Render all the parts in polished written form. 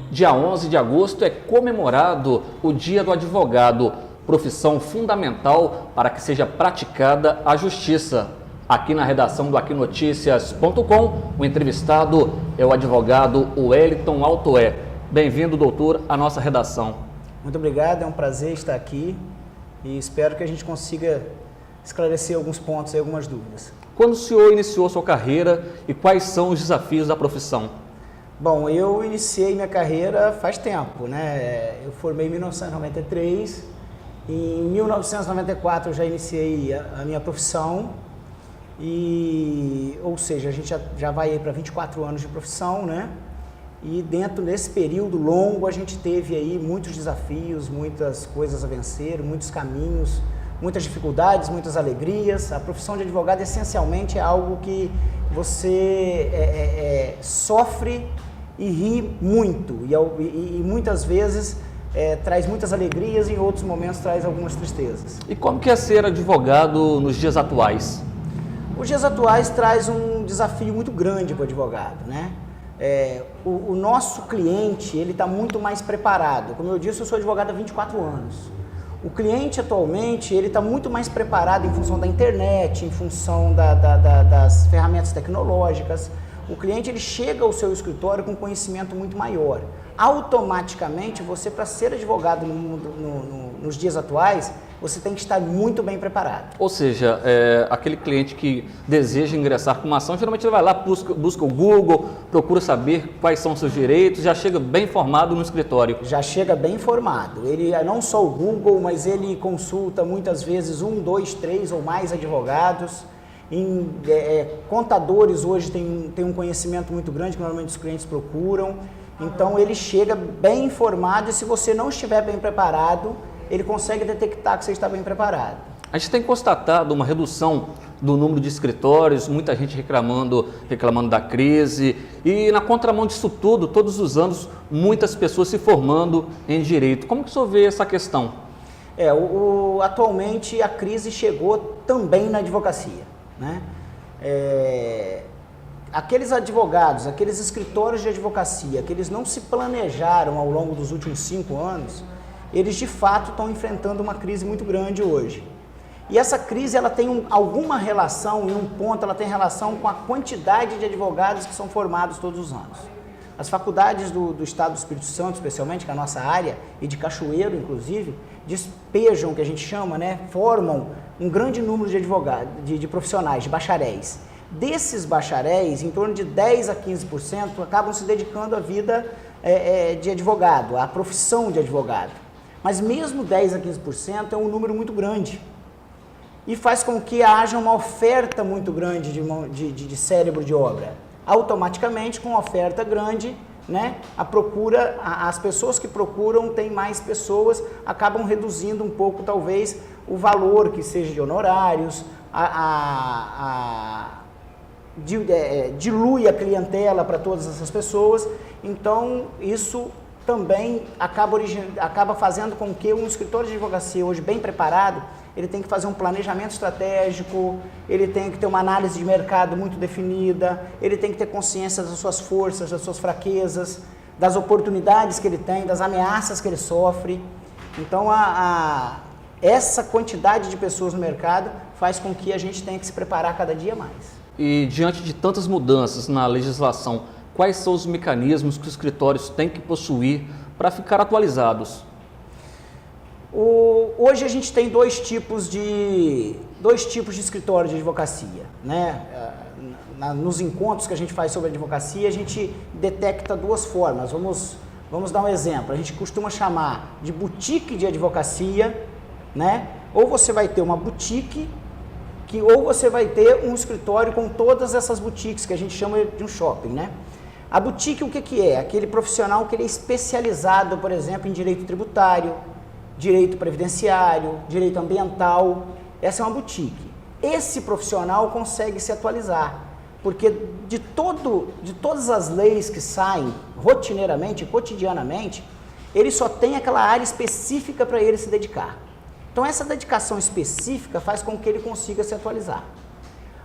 Dia 11 de agosto é comemorado o Dia do Advogado, profissão fundamental para que seja praticada a justiça. Aqui na redação do aquinoticias.com, o entrevistado é o advogado Wellington Altoé. Bem-vindo, doutor, à nossa redação. Muito obrigado, é um prazer estar aqui e espero que a gente consiga esclarecer alguns pontos e algumas dúvidas. Quando o senhor iniciou sua carreira e quais são os desafios da profissão? Bom, eu iniciei minha carreira faz tempo, né? Eu formei em 1993, em 1994 eu já iniciei a minha profissão, ou seja, a gente já vai para 24 anos de profissão, né? E dentro desse período longo a gente teve aí muitos desafios, muitas coisas a vencer, muitos caminhos, muitas dificuldades, muitas alegrias. A profissão de advogado essencialmente é algo que você sofre e ri muito, e muitas vezes traz muitas alegrias e em outros momentos traz algumas tristezas. E como que é ser advogado nos dias atuais? Os dias atuais traz um desafio muito grande para o advogado, né? O nosso cliente ele está muito mais preparado. Como eu disse, eu sou advogado há 24 anos. O cliente atualmente ele está muito mais preparado em função da internet, em função das ferramentas tecnológicas. O cliente ele chega ao seu escritório com conhecimento muito maior. Automaticamente, você para ser advogado nos dias atuais, você tem que estar muito bem preparado. Ou seja, aquele cliente que deseja ingressar com uma ação, geralmente ele vai lá, busca o Google, procura saber quais são os seus direitos, já chega bem informado no escritório. Já chega bem informado. Ele não só o Google, mas ele consulta muitas vezes 1, 2, 3 ou mais advogados. Contadores hoje têm um conhecimento muito grande que normalmente os clientes procuram, então ele chega bem informado e se você não estiver bem preparado, ele consegue detectar que você está bem preparado. A gente tem constatado uma redução do número de escritórios, muita gente reclamando da crise e na contramão disso tudo, todos os anos, muitas pessoas se formando em direito. Como que o senhor vê essa questão? Atualmente a crise chegou também na advocacia. Né? Aqueles advogados, aqueles escritórios de advocacia que eles não se planejaram ao longo dos últimos 5 anos, eles de fato estão enfrentando uma crise muito grande hoje. E essa crise ela tem alguma relação, em um ponto ela tem relação com a quantidade de advogados que são formados todos os anos. As faculdades do Estado do Espírito Santo, especialmente, que é a nossa área, e de Cachoeiro, inclusive, despejam, que a gente chama, né, formam um grande número de advogados, de profissionais, de bacharéis. Desses bacharéis, em torno de 10 a 15% acabam se dedicando à vida de advogado, à profissão de advogado. Mas mesmo 10 a 15% é um número muito grande e faz com que haja uma oferta muito grande de cérebro de obra. Automaticamente, com oferta grande, né, as pessoas que procuram, tem mais pessoas, acabam reduzindo um pouco, talvez, o valor que seja de honorários, dilui a clientela para todas essas pessoas, então isso também acaba fazendo com que um escritório de advocacia hoje bem preparado, ele tem que fazer um planejamento estratégico, ele tem que ter uma análise de mercado muito definida, ele tem que ter consciência das suas forças, das suas fraquezas, das oportunidades que ele tem, das ameaças que ele sofre. Então, essa quantidade de pessoas no mercado faz com que a gente tenha que se preparar cada dia mais. E diante de tantas mudanças na legislação, quais são os mecanismos que os escritórios têm que possuir para ficar atualizados? Hoje a gente tem dois tipos de escritório de advocacia, né? Nos encontros que a gente faz sobre advocacia, a gente detecta duas formas. Vamos dar um exemplo. A gente costuma chamar de boutique de advocacia, né? Ou você vai ter uma boutique, ou você vai ter um escritório com todas essas boutiques, que a gente chama de um shopping, né? A boutique, o que é? Aquele profissional que ele é especializado, por exemplo, em direito tributário, direito previdenciário, direito ambiental. Essa é uma boutique. Esse profissional consegue se atualizar, porque de todas as leis que saem rotineiramente, cotidianamente, ele só tem aquela área específica para ele se dedicar. Então essa dedicação específica faz com que ele consiga se atualizar.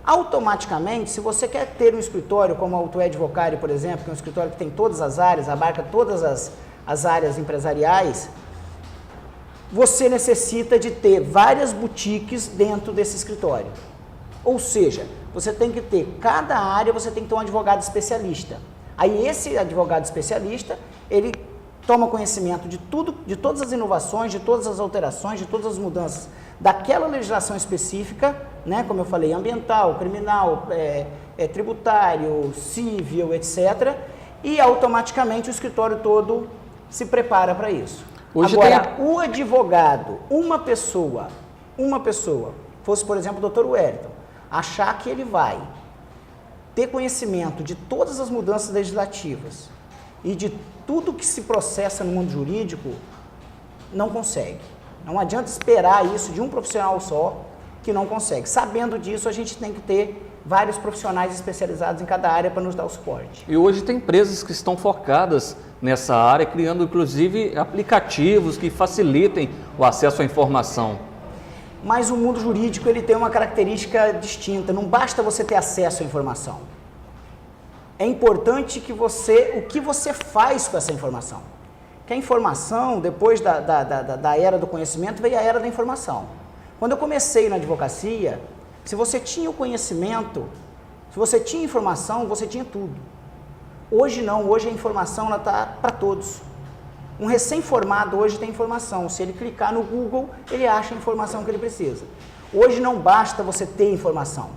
Automaticamente, se você quer ter um escritório como a Auto Advocare, por exemplo, que é um escritório que tem todas as áreas, abarca todas as áreas empresariais, você necessita de ter várias boutiques dentro desse escritório. Ou seja, você tem que ter, cada área você tem que ter um advogado especialista. Aí esse advogado especialista, ele toma conhecimento de tudo, de todas as inovações, de todas as alterações, de todas as mudanças daquela legislação específica, né, como eu falei, ambiental, criminal, tributário, civil, etc. E automaticamente o escritório todo se prepara para isso. Hoje agora, o advogado, uma pessoa, fosse, por exemplo, o Dr. Wellington, achar que ele vai ter conhecimento de todas as mudanças legislativas e de tudo que se processa no mundo jurídico, não consegue. Não adianta esperar isso de um profissional só, que não consegue. Sabendo disso, a gente tem que ter vários profissionais especializados em cada área para nos dar o suporte. E hoje tem empresas que estão focadas nessa área, criando inclusive aplicativos que facilitem o acesso à informação. Mas o mundo jurídico ele tem uma característica distinta, não basta você ter acesso à informação. É importante que o que você faz com essa informação. Que a informação, depois da era do conhecimento, veio a era da informação. Quando eu comecei na advocacia, se você tinha o conhecimento, se você tinha informação, você tinha tudo. Hoje não, hoje a informação está para todos. Um recém-formado hoje tem informação, se ele clicar no Google, ele acha a informação que ele precisa. Hoje não basta você ter informação.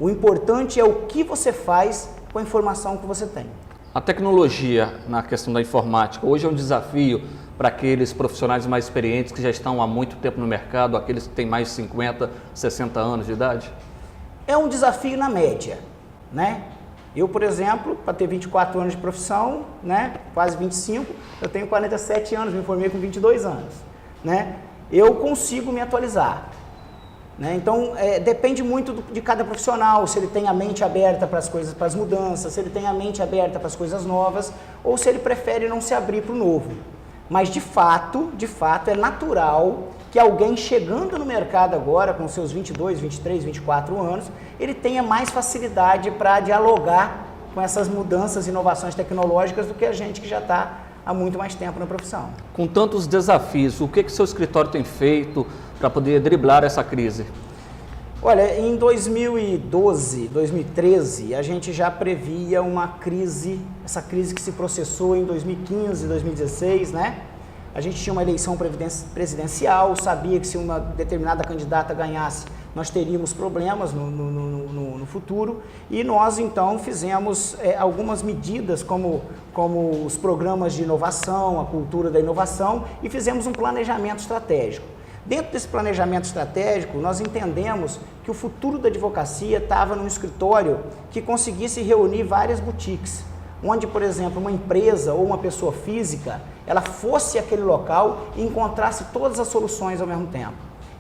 O importante é o que você faz com a informação que você tem. A tecnologia na questão da informática hoje é um desafio para aqueles profissionais mais experientes que já estão há muito tempo no mercado, aqueles que têm mais de 50, 60 anos de idade? É um desafio na média, né? Eu, por exemplo, para ter 24 anos de profissão, né, quase 25, eu tenho 47 anos, me formei com 22 anos, né? Eu consigo me atualizar, né? Então, depende muito de cada profissional, se ele tem a mente aberta para as coisas, para as mudanças, se ele tem a mente aberta para as coisas novas, ou se ele prefere não se abrir para o novo. Mas, de fato, é natural que alguém chegando no mercado agora, com seus 22, 23, 24 anos, ele tenha mais facilidade para dialogar com essas mudanças e inovações tecnológicas do que a gente que já está há muito mais tempo na profissão. Com tantos desafios, o que seu escritório tem feito para poder driblar essa crise? Olha, em 2012, 2013, a gente já previa uma crise, essa crise que se processou em 2015, 2016, né? A gente tinha uma eleição presidencial, sabia que se uma determinada candidata ganhasse, nós teríamos problemas no futuro, e nós então fizemos algumas medidas como os programas de inovação, a cultura da inovação, e fizemos um planejamento estratégico. Dentro desse planejamento estratégico, nós entendemos que o futuro da advocacia estava num escritório que conseguisse reunir várias boutiques, onde, por exemplo, uma empresa ou uma pessoa física, ela fosse àquele local e encontrasse todas as soluções ao mesmo tempo.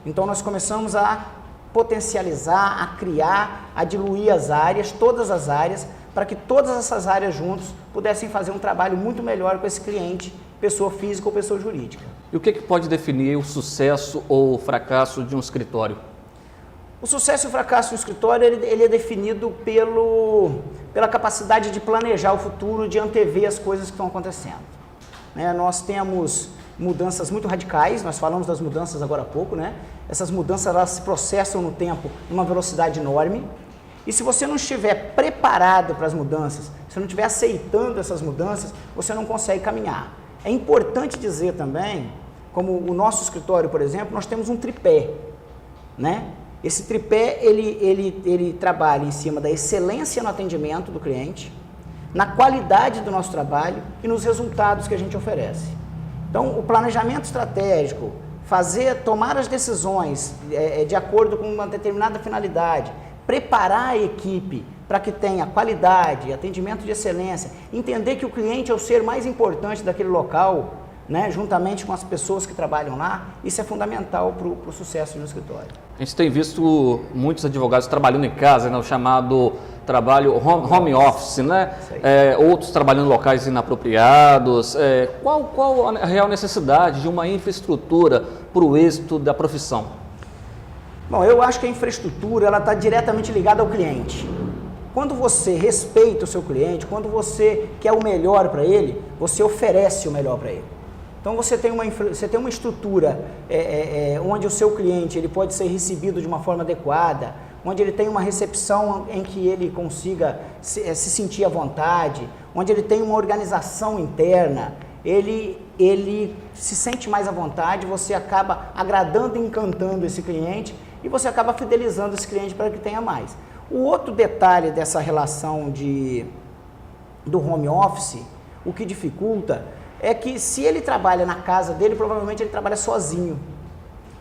Então, nós começamos a potencializar, a criar, a diluir as áreas, todas as áreas, para que todas essas áreas juntos pudessem fazer um trabalho muito melhor com esse cliente, pessoa física ou pessoa jurídica. E o que pode definir o sucesso ou o fracasso de um escritório? O sucesso e o fracasso do escritório ele é definido pela capacidade de planejar o futuro, de antever as coisas que estão acontecendo. Né? Nós temos mudanças muito radicais, nós falamos das mudanças agora há pouco, né? Essas mudanças elas se processam no tempo numa velocidade enorme, e se você não estiver preparado para as mudanças, se não estiver aceitando essas mudanças, você não consegue caminhar. É importante dizer também, como o nosso escritório, por exemplo, nós temos um tripé, né? Esse tripé, ele trabalha em cima da excelência no atendimento do cliente, na qualidade do nosso trabalho e nos resultados que a gente oferece. Então, o planejamento estratégico, tomar as decisões de acordo com uma determinada finalidade, preparar a equipe para que tenha qualidade, atendimento de excelência, entender que o cliente é o ser mais importante daquele local, né, juntamente com as pessoas que trabalham lá, isso é fundamental para o sucesso no escritório. A gente tem visto muitos advogados trabalhando em casa, né, o chamado trabalho home office, né? Outros trabalhando em locais inapropriados. Qual a real necessidade de uma infraestrutura para o êxito da profissão? Bom, eu acho que a infraestrutura ela está diretamente ligada ao cliente. Quando você respeita o seu cliente, quando você quer o melhor para ele, você oferece o melhor para ele. Então você tem uma estrutura onde o seu cliente ele pode ser recebido de uma forma adequada, onde ele tem uma recepção em que ele consiga se sentir à vontade, onde ele tem uma organização interna, ele se sente mais à vontade, você acaba agradando e encantando esse cliente e você acaba fidelizando esse cliente para que tenha mais. O outro detalhe dessa relação do home office, o que dificulta, é que se ele trabalha na casa dele, provavelmente ele trabalha sozinho.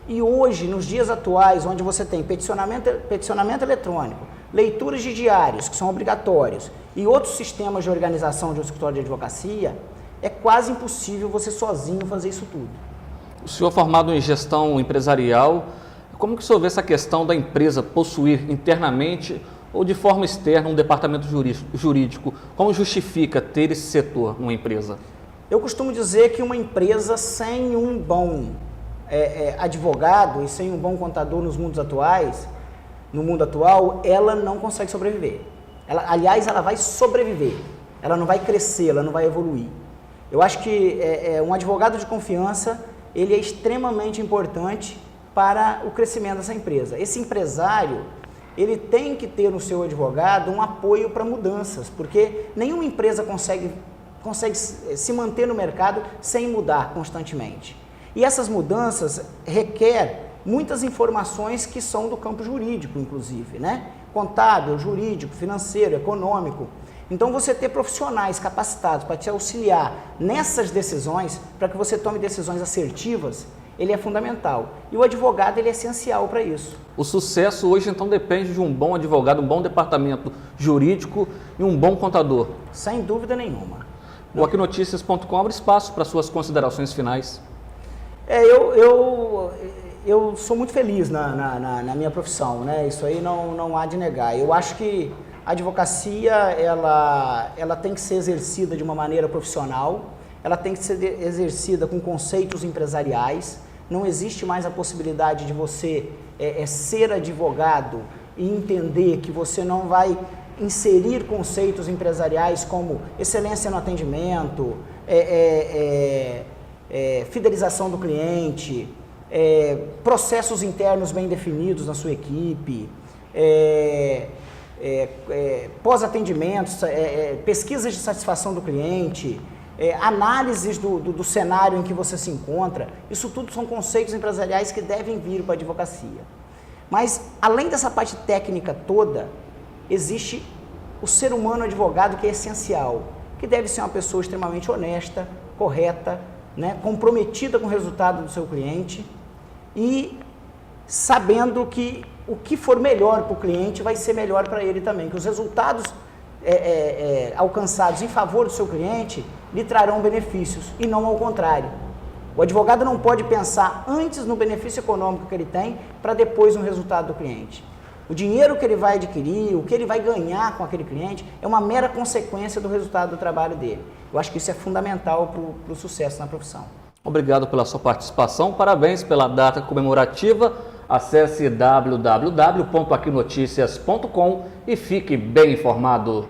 E hoje, nos dias atuais, onde você tem peticionamento eletrônico, leituras de diários, que são obrigatórios, e outros sistemas de organização de um escritório de advocacia, é quase impossível você sozinho fazer isso tudo. O senhor formado em gestão empresarial, como que o senhor vê essa questão da empresa possuir internamente ou de forma externa um departamento jurídico? Como justifica ter esse setor numa empresa? Eu costumo dizer que uma empresa sem um bom advogado e sem um bom contador no mundo atual, ela não consegue sobreviver. Aliás, ela vai sobreviver, ela não vai crescer, ela não vai evoluir. Eu acho que um advogado de confiança, ele é extremamente importante para o crescimento dessa empresa. Esse empresário, ele tem que ter no seu advogado um apoio para mudanças, porque nenhuma empresa consegue se manter no mercado sem mudar constantemente. E essas mudanças requerem muitas informações que são do campo jurídico, inclusive, né? Contábil, jurídico, financeiro, econômico. Então, você ter profissionais capacitados para te auxiliar nessas decisões, para que você tome decisões assertivas, ele é fundamental. E o advogado, ele é essencial para isso. O sucesso hoje, então, depende de um bom advogado, um bom departamento jurídico e um bom contador. Sem dúvida nenhuma. O Aquinoticias.com abre espaço para suas considerações finais. Eu sou muito feliz na minha profissão, né? Isso aí não há de negar. Eu acho que a advocacia, ela tem que ser exercida de uma maneira profissional, ela tem que ser exercida com conceitos empresariais. Não existe mais a possibilidade de você ser advogado e entender que você não vai inserir conceitos empresariais como excelência no atendimento, fidelização do cliente, processos internos bem definidos na sua equipe, pós-atendimentos, pesquisas de satisfação do cliente, análises do cenário em que você se encontra. Isso tudo são conceitos empresariais que devem vir para a advocacia. Mas, além dessa parte técnica toda, existe o ser humano advogado, que é essencial, que deve ser uma pessoa extremamente honesta, correta, né, comprometida com o resultado do seu cliente e sabendo que o que for melhor para o cliente vai ser melhor para ele também, que os resultados alcançados em favor do seu cliente lhe trarão benefícios e não ao contrário. O advogado não pode pensar antes no benefício econômico que ele tem para depois no resultado do cliente. O dinheiro que ele vai adquirir, o que ele vai ganhar com aquele cliente é uma mera consequência do resultado do trabalho dele. Eu acho que isso é fundamental para o sucesso na profissão. Obrigado pela sua participação, parabéns pela data comemorativa. Acesse www.aquinoticias.com e fique bem informado.